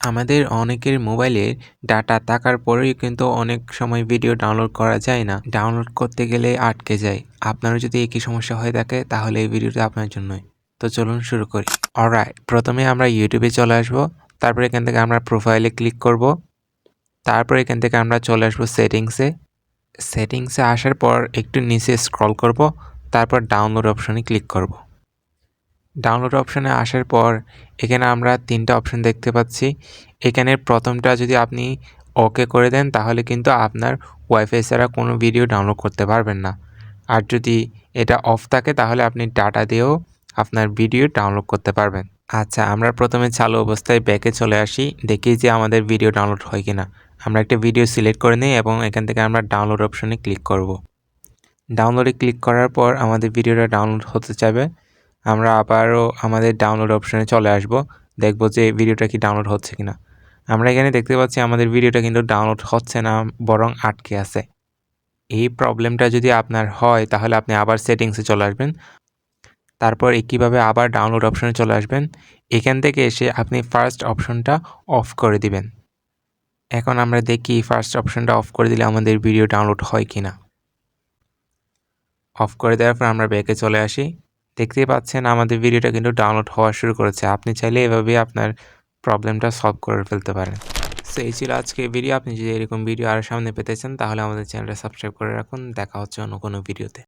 আমাদের অনেকের মোবাইলে ডাটা থাকার পরেই কিন্তু অনেক সময় ভিডিও ডাউনলোড করা যায় না। ডাউনলোড করতে গেলে আটকে যায়। আপনারও যদি একই সমস্যা হয়ে থাকে তাহলে এই ভিডিওটা আপনার জন্যই। তো চলুন শুরু করি। অলরাইট, প্রথমে আমরা ইউটিউবে চলে আসব। তারপর এখান থেকে আমরা প্রোফাইলে ক্লিক করব। তারপর এখান থেকে আমরা চলে আসব সেটিংসে। সেটিংসে আসার পর একটু নিচে স্ক্রল করব। তারপর ডাউনলোড অপশনে ক্লিক করব। ডাউনলোড অপশনে আসার পর এখানে আমরা 3টা অপশন দেখতে পাচ্ছি। এখানের প্রথমটা যদি আপনি ওকে করে দেন তাহলে কিন্তু আপনার ওয়াইফাই ছাড়া কোনো ভিডিও ডাউনলোড করতে পারবেন না। আর যদি এটা অফ থাকে তাহলে আপনি ডাটা দিয়েও আপনার ভিডিও ডাউনলোড করতে পারবেন। আচ্ছা, আমরা প্রথমে চালু অবস্থায় ব্যাকে চলে আসি, দেখি যে আমাদের ভিডিও ডাউনলোড হয় কিনা। আমরা একটা ভিডিও সিলেক্ট করে নিই এবং এখান থেকে আমরা ডাউনলোড অপশনে ক্লিক করব। ডাউনলোডে ক্লিক করার পর আমাদের ভিডিওটা ডাউনলোড হতে চাইবে। আমরা আবারও আমাদের ডাউনলোড অপশনে চলে আসব, দেখব যে ভিডিওটা কি ডাউনলোড হচ্ছে কিনা। আমরা এখানে দেখতে পাচ্ছি আমাদের ভিডিওটা কিন্তু ডাউনলোড হচ্ছে না, বরং আটকে আছে। এই প্রবলেমটা যদি আপনার হয় তাহলে আপনি আবার সেটিংসে চলে আসবেন। তারপর একইভাবে আবার ডাউনলোড অপশনে চলে আসবেন। এখান থেকে এসে আপনি ফার্স্ট অপশনটা অফ করে দিবেন। এখন আমরা দেখি ফার্স্ট অপশনটা অফ করে দিলে আমাদের ভিডিও ডাউনলোড হয় কিনা। অফ করে দেওয়ার পর আমরা ব্যাকে চলে আসি। দেখতেই পাচ্ছেন আমাদের ভিডিওটা কিন্তু ডাউনলোড হওয়া শুরু করেছে। আপনি চাইলে এভাবে আপনার প্রবলেমটা সলভ করে ফেলতে পারেন। সো এই ছিল আজকের ভিডিও। আপনি যদি এরকম ভিডিও আরও সামনে পেতে চান তাহলে আমাদের চ্যানেলটা সাবস্ক্রাইব করে রাখুন। দেখা হচ্ছে অন্য কোনো ভিডিওতে।